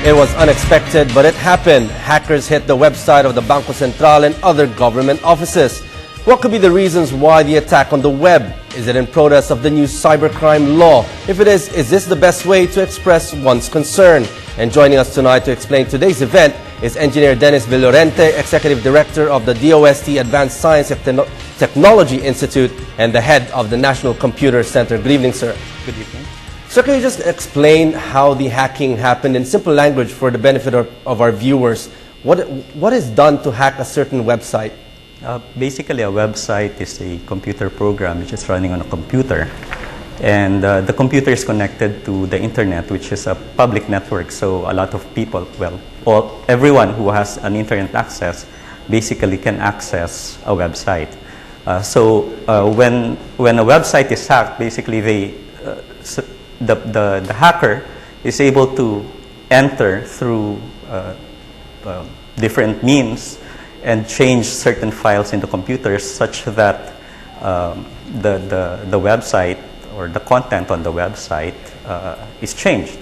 It was unexpected, but it happened. Hackers hit the website of the Bangko Sentral and other government offices. What could be the reasons why the attack on the web? Is it in protest of the new cybercrime law? If it is this the best way to express one's concern? And joining us tonight to explain today's event is Engineer Denis Vilorente, Executive Director of the gov't Advanced Science and Technology Institute and the head of the National Computer Center. Good evening, sir. Good evening. Sir, can you just explain how the hacking happened in simple language for the benefit of our viewers? What is done to hack a certain website? Basically, a website is a computer program which is running on a computer. And the computer is connected to the internet, which is a public network. So a lot of people, everyone who has an internet access basically can access a website. So when a website is hacked, basically the hacker is able to enter through different means and change certain files in the computers such that the website or the content on the website is changed.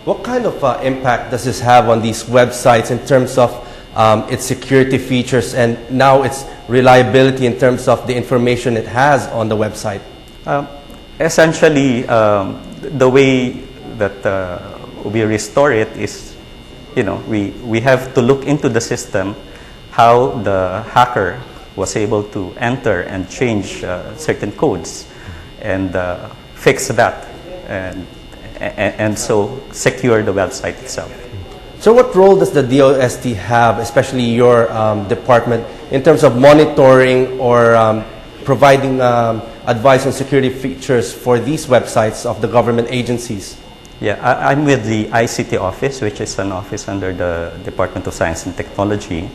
What kind of impact does this have on these websites in terms of its security features and now its reliability in terms of the information it has on the website? Essentially, the way that we restore it is, we have to look into the system, how the hacker was able to enter and change certain codes and fix that and so secure the website itself. So what role does the gov't have, especially your department, in terms of monitoring or providing advice on security features for these websites of the government agencies? Yeah, I'm with the ICT office, which is an office under the Department of Science and Technology,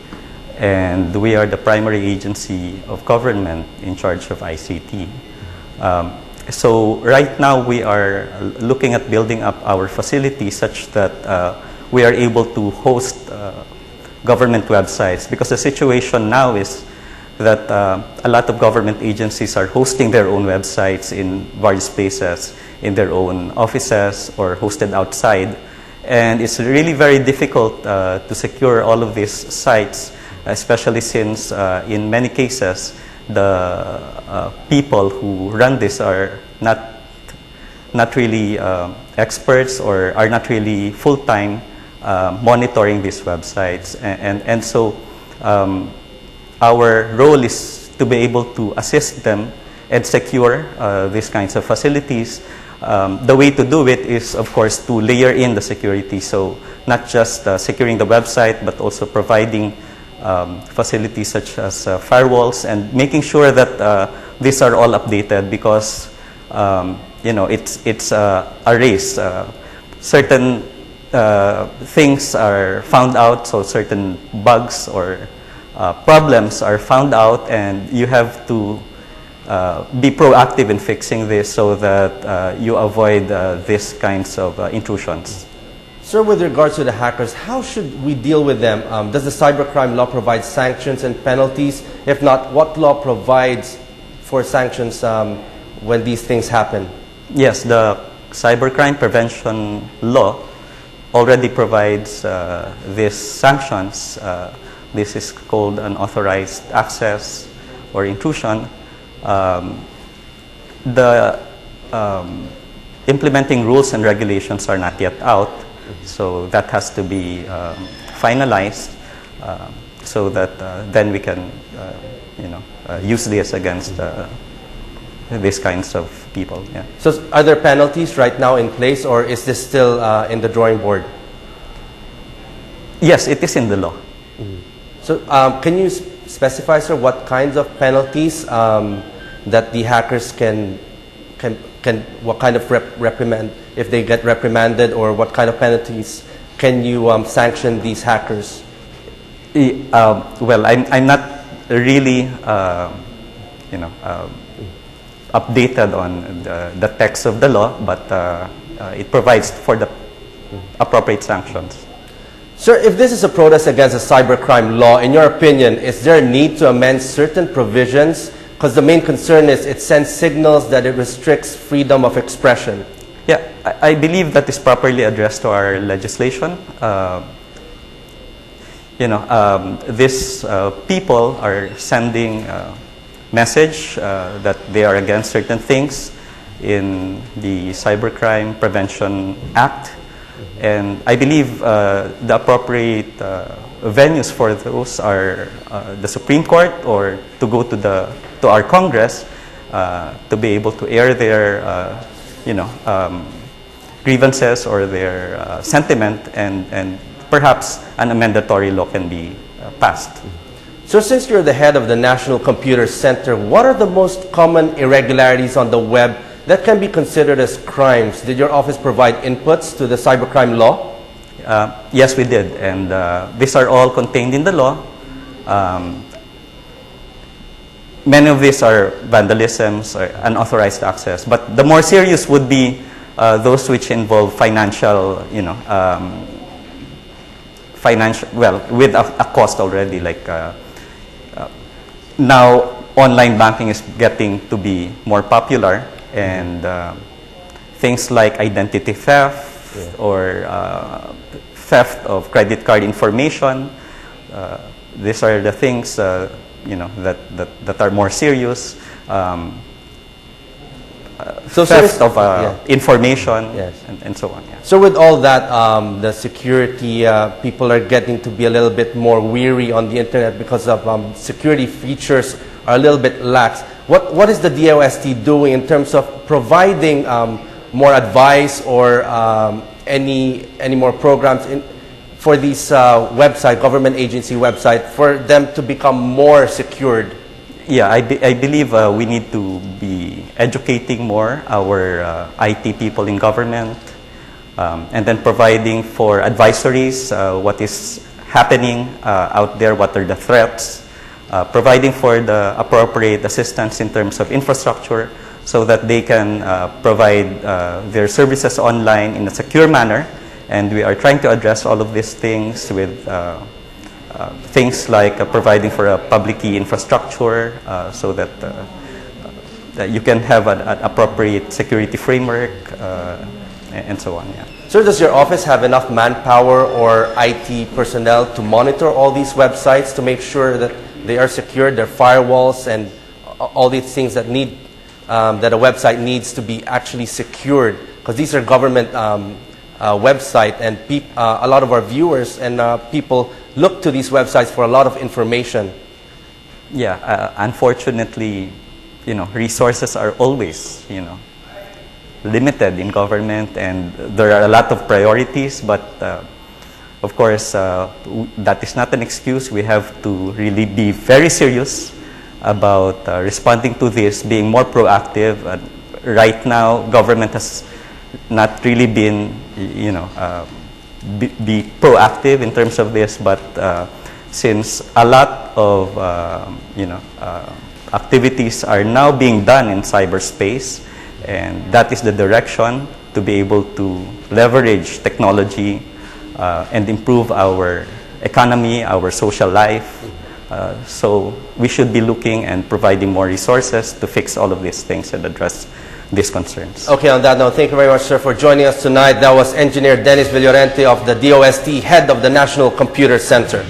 and we are the primary agency of government in charge of ICT. So right now we are looking at building up our facility such that we are able to host government websites, because the situation now is that a lot of government agencies are hosting their own websites in various places, in their own offices or hosted outside. And it's really very difficult to secure all of these sites, especially since in many cases the people who run this are not really experts or are not really full-time monitoring these websites. And so our role is to be able to assist them and secure these kinds of facilities. The way to do it is, of course, to layer in the security. So not just securing the website, but also providing facilities such as firewalls and making sure that these are all updated, because it's a race. Certain things are found out, so certain bugs or problems are found out, and you have to be proactive in fixing this so that you avoid these kinds of intrusions. Sir, with regards to the hackers, how should we deal with them? Does the cybercrime law provide sanctions and penalties? If not, what law provides for sanctions when these things happen? Yes, the cybercrime prevention law already provides these sanctions. This is called unauthorized access or intrusion. The implementing rules and regulations are not yet out, so that has to be finalized so that then we can use this against these kinds of people. Yeah. So are there penalties right now in place, or is this still in the drawing board? Yes, it is in the law. Mm-hmm. So can you specify, sir, what kinds of penalties that the hackers can what kind of reprimand, if they get reprimanded, or what kind of penalties can you sanction these hackers? Well, I'm not really updated on the text of the law, but it provides for the appropriate sanctions. Sir, if this is a protest against the cybercrime law, in your opinion, is there a need to amend certain provisions? Because the main concern is it sends signals that it restricts freedom of expression. Yeah, I believe that is properly addressed to our legislation. These people are sending message that they are against certain things in the Cybercrime Prevention Act, and I believe the appropriate venues for those are the Supreme Court, or to go to our Congress to be able to air their grievances or their sentiment, and perhaps an mandatory law can be passed. So since you're the head of the National Computer Center, what are the most common irregularities on the web that can be considered as crimes? Did your office provide inputs to the cybercrime law? Yes, we did, and these are all contained in the law. Many of these are vandalisms or unauthorized access, but the more serious would be those which involve financial, with a cost already. Like now, online banking is getting to be more popular, and things like identity theft or theft of credit card information. These are the things that are more serious. Theft of information, and so on. Yeah. So with all that, the security people are getting to be a little bit more weary on the internet because of security features are a little bit lax. What is the DOST doing in terms of providing more advice or any more programs for these government agency website, for them to become more secured? Yeah, I believe we need to be educating more our IT people in government, and then providing for advisories, what is happening out there, what are the threats, providing for the appropriate assistance in terms of infrastructure so that they can provide their services online in a secure manner. And we are trying to address all of these things with things like providing for a public key infrastructure so that you can have an appropriate security framework and so on. Yeah. So does your office have enough manpower or IT personnel to monitor all these websites to make sure that they are secured, their firewalls and all these things that need that a website needs to be actually secured? Because these are government website, and a lot of our viewers and people look to these websites for a lot of information. Yeah, unfortunately, resources are always, limited in government, and there are a lot of priorities, but of course, that is not an excuse. We have to really be very serious about responding to this, being more proactive. Right now, government has not really been, be proactive in terms of this, but since a lot of, activities are now being done in cyberspace, and that is the direction to be able to leverage technology and improve our economy, our social life. So we should be looking and providing more resources to fix all of these things and address these concerns. Okay, on that note, thank you very much, sir, for joining us tonight. That was Engineer Denis Vilorente of the DOST, head of the National Computer Center.